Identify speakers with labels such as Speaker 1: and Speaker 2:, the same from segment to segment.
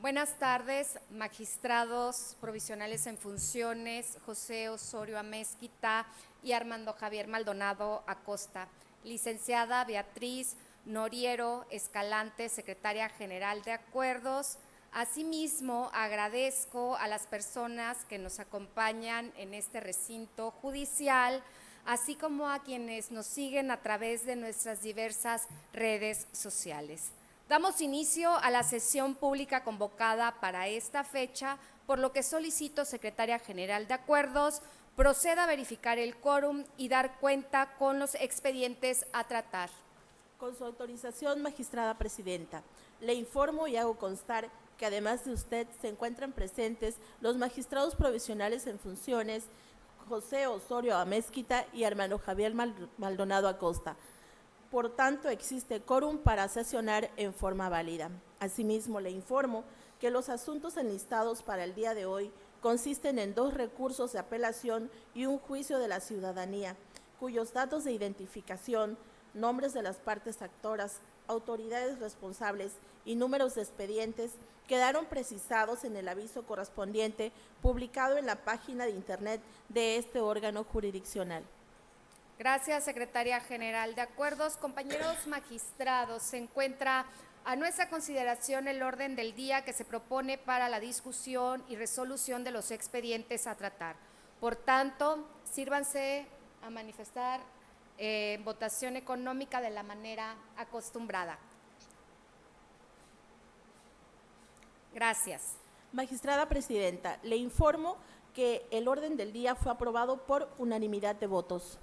Speaker 1: Buenas tardes, magistrados provisionales en funciones, José Osorio Amezquita y Armando Javier Maldonado Acosta. Licenciada Beatriz Noriero Escalante, secretaria general de Acuerdos. Asimismo, agradezco a las personas que nos acompañan en este recinto judicial, así como a quienes nos siguen a través de nuestras diversas redes sociales. Damos inicio a la sesión pública convocada para esta fecha, por lo que solicito, secretaria general de Acuerdos, proceda a verificar el quórum y dar cuenta con los expedientes a tratar.
Speaker 2: Con su autorización, magistrada presidenta, le informo y hago constar que además de usted se encuentran presentes los magistrados provisionales en funciones José Osorio Amezquita y Armando Javier Maldonado Acosta. Por tanto, existe quórum para sesionar en forma válida. Asimismo, le informo que los asuntos enlistados para el día de hoy consisten en 2 recursos de apelación y un juicio de la ciudadanía, cuyos datos de identificación, nombres de las partes actoras, autoridades responsables y números de expedientes quedaron precisados en el aviso correspondiente publicado en la página de internet de este órgano jurisdiccional.
Speaker 1: Gracias, secretaria general de Acuerdos. Compañeros magistrados, se encuentra a nuestra consideración el orden del día que se propone para la discusión y resolución de los expedientes a tratar. Por tanto, sírvanse a manifestar votación económica de la manera acostumbrada. Gracias.
Speaker 2: Magistrada presidenta, le informo que el orden del día fue aprobado por unanimidad de votos.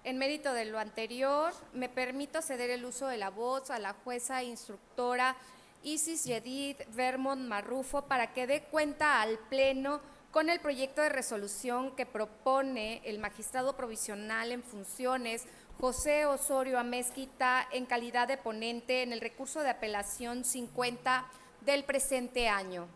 Speaker 1: En mérito de lo anterior, me permito ceder el uso de la voz a la jueza instructora Isis Yedid Vermont Marrufo para que dé cuenta al Pleno con el proyecto de resolución que propone el magistrado provisional en funciones José Osorio Amezquita en calidad de ponente en el recurso de apelación 50 del presente año.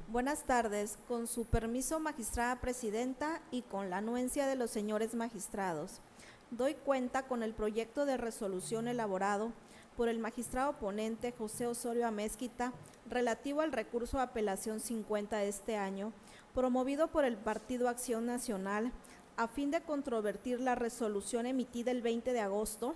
Speaker 3: Buenas tardes. Con su permiso, magistrada presidenta, y con la anuencia de los señores magistrados, doy cuenta con el proyecto de resolución elaborado por el magistrado ponente José Osorio Amezquita relativo al recurso de apelación 50 de este año, promovido por el Partido Acción Nacional a fin de controvertir la resolución emitida el 20 de agosto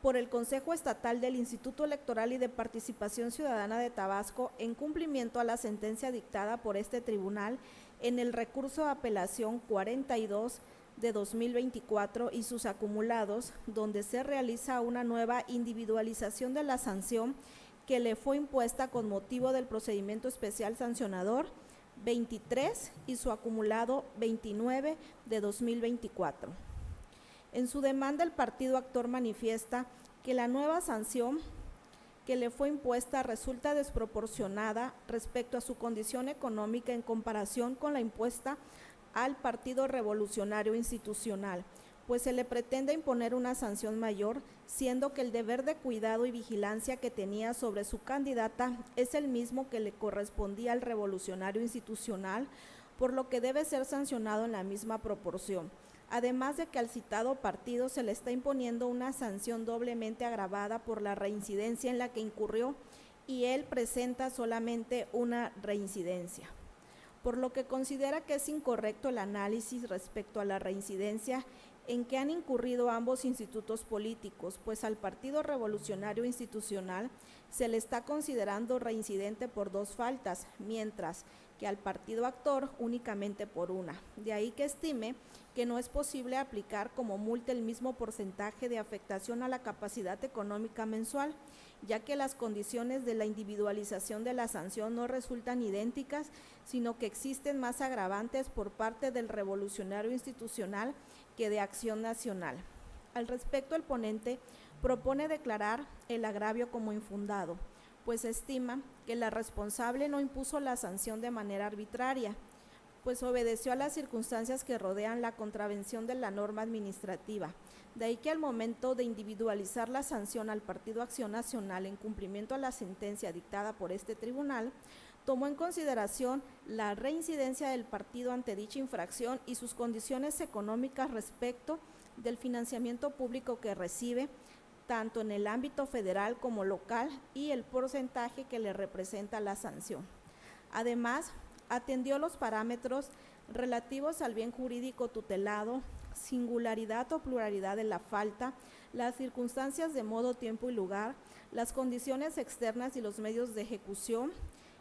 Speaker 3: por el Consejo Estatal del Instituto Electoral y de Participación Ciudadana de Tabasco en cumplimiento a la sentencia dictada por este tribunal en el recurso de apelación 42 de 2024 y sus acumulados, donde se realiza una nueva individualización de la sanción que le fue impuesta con motivo del procedimiento especial sancionador 23 y su acumulado 29 de 2024. En su demanda, el partido actor manifiesta que la nueva sanción que le fue impuesta resulta desproporcionada respecto a su condición económica en comparación con la impuesta al Partido Revolucionario Institucional, pues se le pretende imponer una sanción mayor, siendo que el deber de cuidado y vigilancia que tenía sobre su candidata es el mismo que le correspondía al Revolucionario Institucional, por lo que debe ser sancionado en la misma proporción. Además de que al citado partido se le está imponiendo una sanción doblemente agravada por la reincidencia en la que incurrió y él presenta solamente una reincidencia, por lo que considera que es incorrecto el análisis respecto a la reincidencia en que han incurrido ambos institutos políticos, pues al Partido Revolucionario Institucional se le está considerando reincidente por 2 faltas, mientras que al partido actor únicamente por una. De ahí que estime que no es posible aplicar como multa el mismo porcentaje de afectación a la capacidad económica mensual, ya que las condiciones de la individualización de la sanción no resultan idénticas, sino que existen más agravantes por parte del Revolucionario Institucional que de Acción Nacional. Al respecto, el ponente propone declarar el agravio como infundado, pues estima que la responsable no impuso la sanción de manera arbitraria, pues obedeció a las circunstancias que rodean la contravención de la norma administrativa. De ahí que al momento de individualizar la sanción al Partido Acción Nacional en cumplimiento a la sentencia dictada por este tribunal, tomó en consideración la reincidencia del partido ante dicha infracción y sus condiciones económicas respecto del financiamiento público que recibe, tanto en el ámbito federal como local, y el porcentaje que le representa la sanción. Además, atendió los parámetros relativos al bien jurídico tutelado, singularidad o pluralidad de la falta, las circunstancias de modo, tiempo y lugar, las condiciones externas y los medios de ejecución,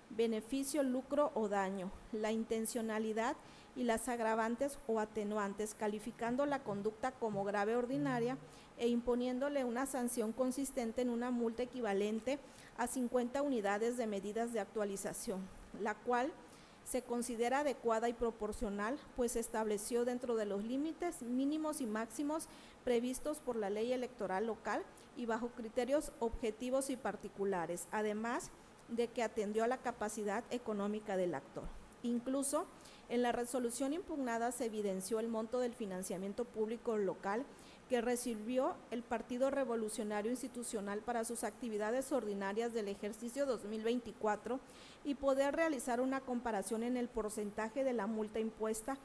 Speaker 3: beneficio, lucro o daño, la intencionalidad y las agravantes o atenuantes, calificando la conducta como grave ordinaria e imponiéndole una sanción consistente en una multa equivalente a 50 unidades de medidas de actualización, la cual se considera adecuada y proporcional, pues se estableció dentro de los límites mínimos y máximos previstos por la ley electoral local y bajo criterios objetivos y particulares, además de que atendió a la capacidad económica del actor. Incluso, en la resolución impugnada se evidenció el monto del financiamiento público local que recibió el Partido Revolucionario Institucional para sus actividades ordinarias del ejercicio 2024 y poder realizar una comparación en el porcentaje de la multa impuesta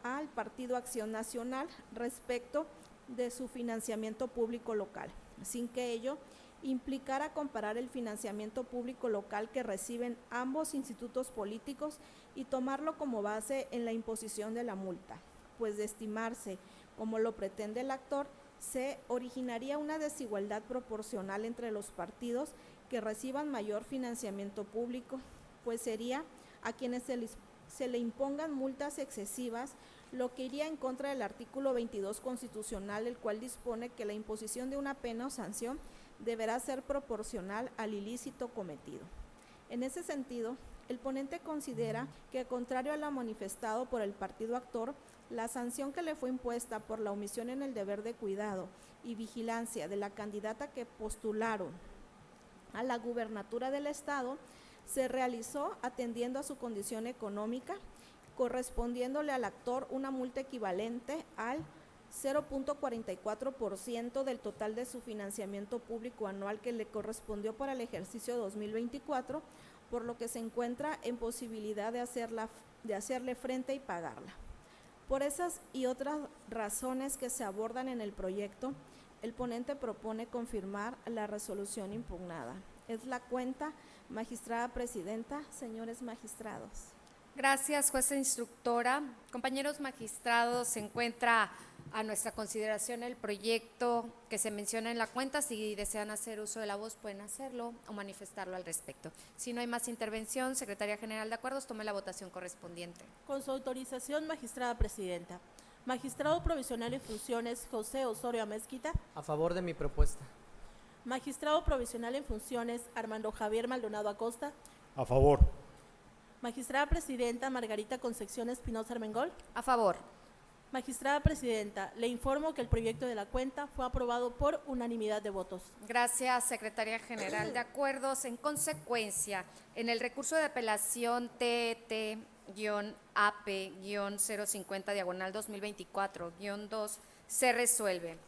Speaker 3: al Partido Acción Nacional respecto de su financiamiento público local, sin que ello implicara comparar el financiamiento público local que reciben ambos institutos políticos y tomarlo como base en la imposición de la multa, pues de estimarse como lo pretende el actor, se originaría una desigualdad proporcional entre los partidos que reciban mayor financiamiento público, pues sería a quienes se le impongan multas excesivas, lo que iría en contra del artículo 22 constitucional, el cual dispone que la imposición de una pena o sanción deberá ser proporcional al ilícito cometido. En ese sentido, el ponente considera que, contrario a lo manifestado por el partido actor, la sanción que le fue impuesta por la omisión en el deber de cuidado y vigilancia de la candidata que postularon a la gubernatura del Estado se realizó atendiendo a su condición económica, correspondiéndole al actor una multa equivalente al 0.44% del total de su financiamiento público anual que le correspondió para el ejercicio 2024, por lo que se encuentra en posibilidad de hacerle frente y pagarla. Por esas y otras razones que se abordan en el proyecto, el ponente propone confirmar la resolución impugnada. Es la cuenta, magistrada presidenta, señores magistrados.
Speaker 1: Gracias, jueza instructora. Compañeros magistrados, se encuentra a nuestra consideración el proyecto que se menciona en la cuenta. Si desean hacer uso de la voz, pueden hacerlo o manifestarlo al respecto. Si no hay más intervención, Secretaría General de Acuerdos, tome la votación correspondiente.
Speaker 2: Con su autorización, magistrada presidenta. Magistrado provisional en funciones, José Osorio Amezquita.
Speaker 4: A favor de mi propuesta.
Speaker 2: Magistrado provisional en funciones, Armando Javier Maldonado Acosta.
Speaker 5: A favor.
Speaker 2: Magistrada presidenta, Margarita Concepción Espinosa Armengol.
Speaker 1: A favor.
Speaker 2: Magistrada presidenta, le informo que el proyecto de la cuenta fue aprobado por unanimidad de votos.
Speaker 1: Gracias, Secretaría General de Acuerdos. En consecuencia, en el recurso de apelación TET-AP-050-2024-2 se resuelve.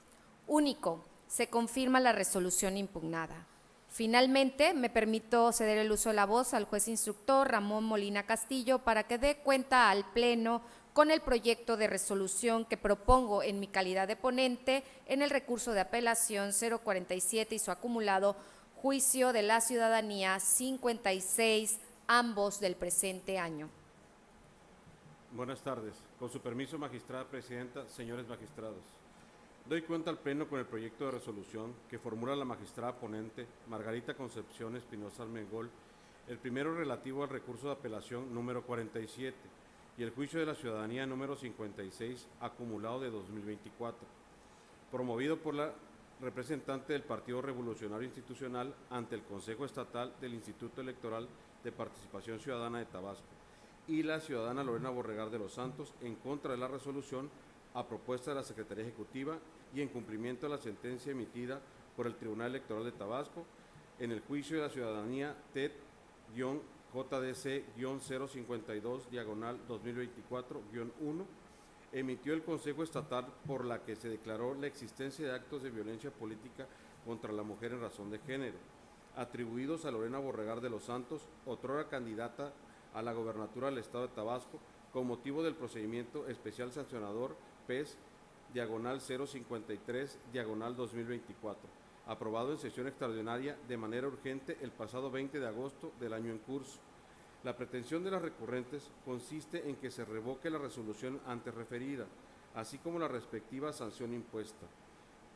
Speaker 1: Único, se confirma la resolución impugnada. Finalmente, me permito ceder el uso de la voz al juez instructor Ramón Molina Castillo para que dé cuenta al Pleno con el proyecto de resolución que propongo en mi calidad de ponente en el recurso de apelación 047 y su acumulado Juicio de la Ciudadanía 56, ambos del presente año.
Speaker 5: Buenas tardes. Con su permiso, magistrada presidenta, señores magistrados. Doy cuenta al Pleno con el proyecto de resolución que formula la magistrada ponente Margarita Concepción Espinosa Armengol, el primero relativo al recurso de apelación número 47 y el juicio de la ciudadanía número 56 acumulado de 2024, promovido por la representante del Partido Revolucionario Institucional ante el Consejo Estatal del Instituto Electoral de Participación Ciudadana de Tabasco y la ciudadana Lorena Borregar de los Santos en contra de la resolución a propuesta de la Secretaría Ejecutiva y en cumplimiento de la sentencia emitida por el Tribunal Electoral de Tabasco en el juicio de la ciudadanía TET-JDC-052-2024-1, emitió el Consejo Estatal por la que se declaró la existencia de actos de violencia política contra la mujer en razón de género, atribuidos a Lorena Borregar de los Santos, otrora candidata a la gobernatura del Estado de Tabasco, con motivo del procedimiento especial sancionador PES /053/2024, aprobado en sesión extraordinaria de manera urgente el pasado 20 de agosto del año en curso. La pretensión de las recurrentes consiste en que se revoque la resolución antes referida, así como la respectiva sanción impuesta.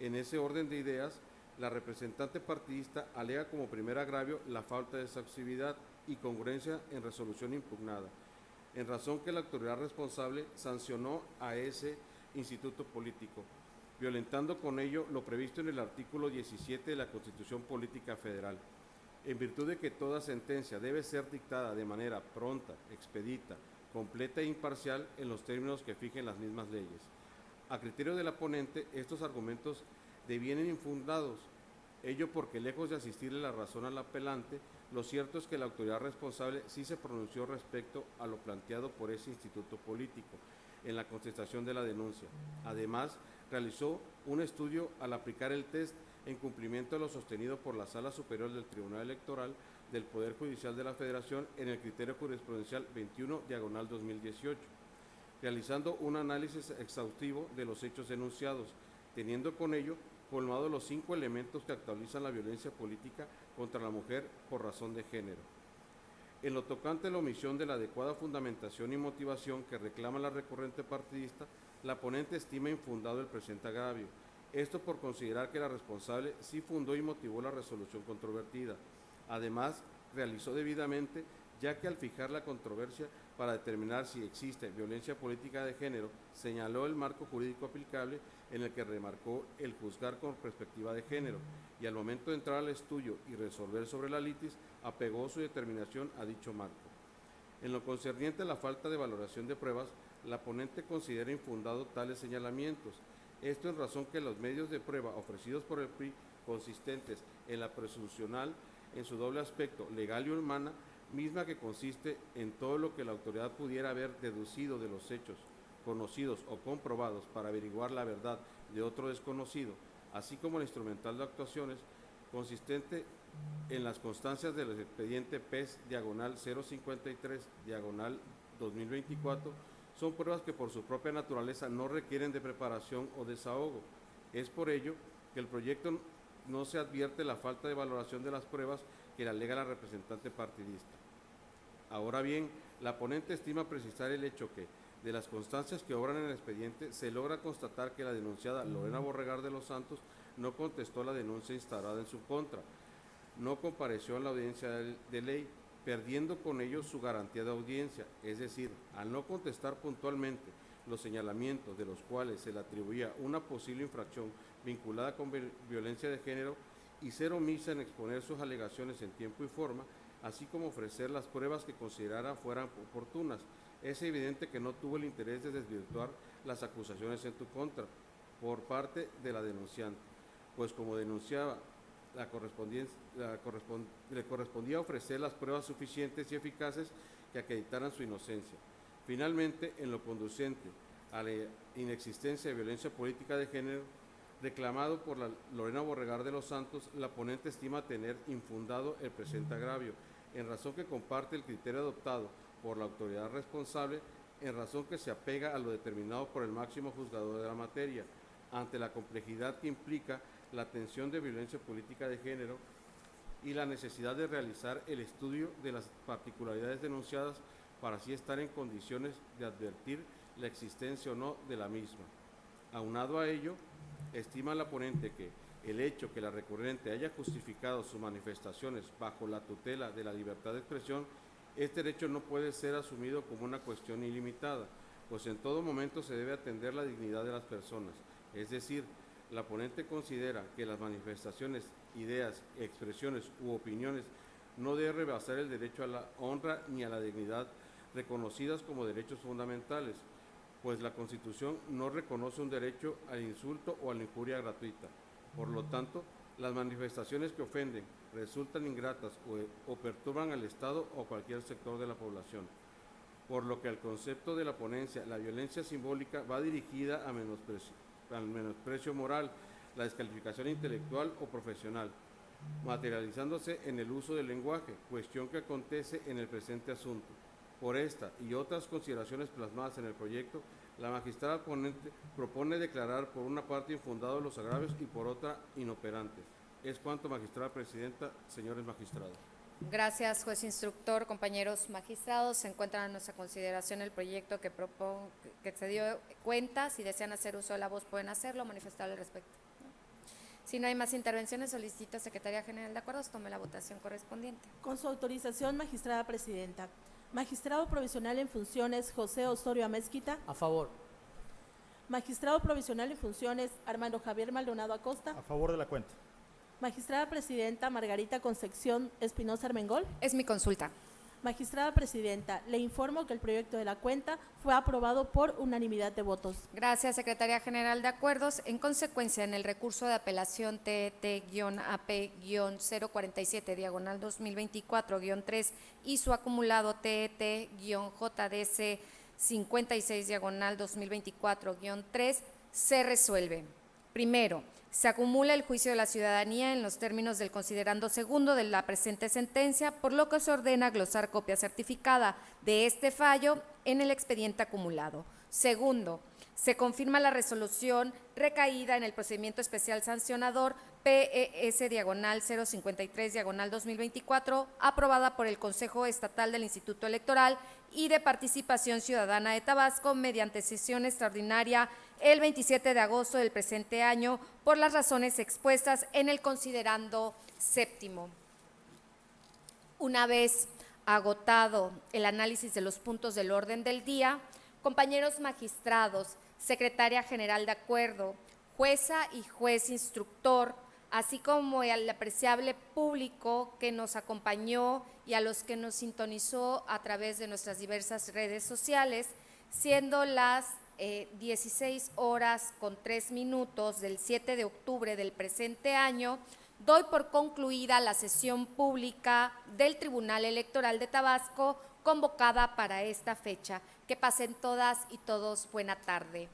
Speaker 5: En ese orden de ideas, la representante partidista alega como primer agravio la falta de exhaustividad y congruencia en resolución impugnada, en razón que la autoridad responsable sancionó a ese instituto político, violentando con ello lo previsto en el artículo 17 de la Constitución Política Federal, en virtud de que toda sentencia debe ser dictada de manera pronta, expedita, completa e imparcial en los términos que fijen las mismas leyes. A criterio de la ponente, estos argumentos devienen infundados, ello porque lejos de asistirle la razón al apelante, lo cierto es que la autoridad responsable sí se pronunció respecto a lo planteado por ese instituto político en la contestación de la denuncia. Además, realizó un estudio al aplicar el test en cumplimiento de lo sostenido por la Sala Superior del Tribunal Electoral del Poder Judicial de la Federación en el criterio jurisprudencial 21/2018, realizando un análisis exhaustivo de los hechos denunciados, teniendo con ello colmado los 5 elementos que actualizan la violencia política contra la mujer por razón de género. En lo tocante a la omisión de la adecuada fundamentación y motivación que reclama la recurrente partidista, la ponente estima infundado el presente agravio. Esto por considerar que la responsable sí fundó y motivó la resolución controvertida. Además, realizó debidamente, ya que al fijar la controversia para determinar si existe violencia política de género, señaló el marco jurídico aplicable en el que remarcó el juzgar con perspectiva de género, y al momento de entrar al estudio y resolver sobre la litis, apegó su determinación a dicho marco. En lo concerniente a la falta de valoración de pruebas, la ponente considera infundado tales señalamientos. Esto en razón que los medios de prueba ofrecidos por el PRI, consistentes en la presuncional en su doble aspecto legal y humana, misma que consiste en todo lo que la autoridad pudiera haber deducido de los hechos conocidos o comprobados para averiguar la verdad de otro desconocido, así como el instrumental de actuaciones consistente en las constancias del expediente PES/053/2024, son pruebas que por su propia naturaleza no requieren de preparación o desahogo. Es por ello que el proyecto no se advierte la falta de valoración de las pruebas que le alega la representante partidista. Ahora bien, la ponente estima precisar el hecho que, de las constancias que obran en el expediente, se logra constatar que la denunciada Lorena Borregar de los Santos no contestó la denuncia instaurada en su contra, no compareció en la audiencia de ley, perdiendo con ello su garantía de audiencia, es decir, al no contestar puntualmente los señalamientos de los cuales se le atribuía una posible infracción vinculada con violencia de género y ser omisa en exponer sus alegaciones en tiempo y forma, así como ofrecer las pruebas que considerara fueran oportunas. Es evidente que no tuvo el interés de desvirtuar las acusaciones en tu contra por parte de la denunciante, pues como denunciaba, le correspondía ofrecer las pruebas suficientes y eficaces que acreditaran su inocencia. Finalmente, en lo conducente a la inexistencia de violencia política de género, reclamado por la Lorena Borregar de los Santos, la ponente estima tener infundado el presente agravio, en razón que comparte el criterio adoptado por la autoridad responsable, en razón que se apega a lo determinado por el máximo juzgador de la materia, ante la complejidad que implica la atención de violencia política de género y la necesidad de realizar el estudio de las particularidades denunciadas para así estar en condiciones de advertir la existencia o no de la misma. Aunado a ello, estima la ponente que el hecho que la recurrente haya justificado sus manifestaciones bajo la tutela de la libertad de expresión, este derecho no puede ser asumido como una cuestión ilimitada, pues en todo momento se debe atender la dignidad de las personas. Es decir, la ponente considera que las manifestaciones, ideas, expresiones u opiniones no deben rebasar el derecho a la honra ni a la dignidad reconocidas como derechos fundamentales, pues la Constitución no reconoce un derecho al insulto o a la injuria gratuita. Por lo tanto, las manifestaciones que ofenden, resultan ingratas o perturban al Estado o cualquier sector de la población. Por lo que el concepto de la ponencia, la violencia simbólica, va dirigida al menosprecio moral, la descalificación intelectual o profesional, materializándose en el uso del lenguaje, cuestión que acontece en el presente asunto. Por esta y otras consideraciones plasmadas en el proyecto, la magistrada ponente propone declarar por una parte infundados los agravios y por otra inoperantes. Es cuanto, magistrada presidenta, señores magistrados.
Speaker 1: Gracias, juez instructor. Compañeros magistrados, se encuentra a nuestra consideración el proyecto que se dio cuenta. Si desean hacer uso de la voz, pueden hacerlo, manifestar al respecto. Si no hay más intervenciones, solicito a Secretaría General de Acuerdos tome la votación correspondiente.
Speaker 2: Con su autorización, magistrada presidenta. Magistrado provisional en funciones, José Osorio Amezquita.
Speaker 4: A favor.
Speaker 2: Magistrado provisional en funciones, Armando Javier Maldonado Acosta.
Speaker 6: A favor de la cuenta.
Speaker 2: Magistrada presidenta, Margarita Concepción Espinosa Armengol.
Speaker 1: Es mi consulta.
Speaker 2: Magistrada presidenta, le informo que el proyecto de la cuenta fue aprobado por unanimidad de votos.
Speaker 1: Gracias, Secretaría General de Acuerdos. En consecuencia, en el recurso de apelación TET-AP-047-2024-3 y su acumulado TET-JDC 56-2024-3 se resuelve. Primero, se acumula el juicio de la ciudadanía en los términos del considerando segundo de la presente sentencia, por lo que se ordena glosar copia certificada de este fallo en el expediente acumulado. Segundo, se confirma la resolución recaída en el procedimiento especial sancionador PES-053-2024, aprobada por el Consejo Estatal del Instituto Electoral y de Participación Ciudadana de Tabasco mediante sesión extraordinaria el 27 de agosto del presente año por las razones expuestas en el considerando séptimo. Una vez agotado el análisis de los puntos del orden del día, compañeros magistrados, Secretaria General de Acuerdo, jueza y juez instructor, así como al apreciable público que nos acompañó y a los que nos sintonizó a través de nuestras diversas redes sociales, siendo las 16:03 del 7 de octubre del presente año, doy por concluida la sesión pública del Tribunal Electoral de Tabasco convocada para esta fecha. Que pasen todas y todos buena tarde.